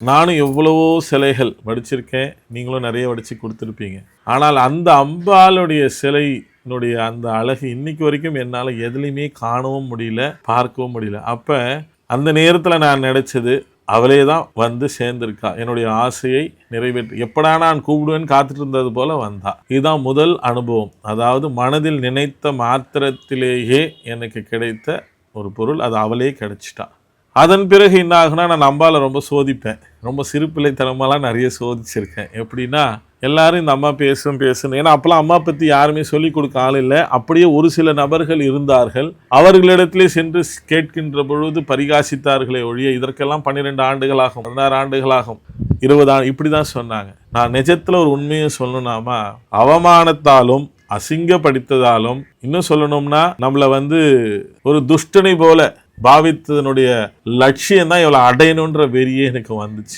நானும் எவ்வளவோ சிலைகள் வடிச்சிருக்கேன், நீங்களும் நிறைய வடிச்சு கொடுத்துருப்பீங்க. ஆனால் அந்த அம்பாளுடைய சிலையினுடைய அந்த அழகு இன்னைக்கு வரைக்கும் என்னால் எதுலையுமே காணவும் முடியல, பார்க்கவும் முடியல. அப்போ அந்த நேரத்தில் நான் நினச்சது, அவளே தான் வந்து சேர்ந்திருக்கா, என்னுடைய ஆசையை நிறைவேற்றி எப்படா நான் கூப்பிடுவேன்னு காத்துட்டு இருந்தது போல வந்தா. இதுதான் முதல் அனுபவம். அதாவது மனதில் நினைத்த மாத்திரத்திலேயே எனக்கு கிடைத்த ஒரு பொருள், அது அவளே கிடைச்சிட்டா. அதன் பிறகு என்ன ஆகுனா, நான் அம்பாவை ரொம்ப சோதிப்பேன். ரொம்ப சிறுபிள்ளைத்தனமாலாம் நிறைய சோதிச்சிருக்கேன். எப்படின்னா, எல்லாரும் இந்த அம்மா பேசணும். ஏன்னா அப்போல்லாம் அம்மா பற்றி யாருமே சொல்லிக் கொடுக்க ஆள் இல்லை. அப்படியே ஒரு சில நபர்கள் இருந்தார்கள். அவர்களிடத்திலே சென்று கேட்கின்ற பொழுது பரிகாசித்தார்களே ஒழிய, இதற்கெல்லாம் 12 ஆண்டுகளாகும், 16 ஆண்டுகளாகும், 20 ஆண்டு இப்படி தான் சொன்னாங்க. நான் நிஜத்தில் ஒரு உண்மையை சொல்லணும்னாமா, அவமானத்தாலும் அசிங்கப்படுத்ததாலும், இன்னும் சொல்லணும்னா நம்மளை ஒரு துஷ்டனை போல பாவித்ததனுடைய லட்சியம் தான் இவளை அடையணுன்ற வெறியே எனக்கு வந்துச்சு.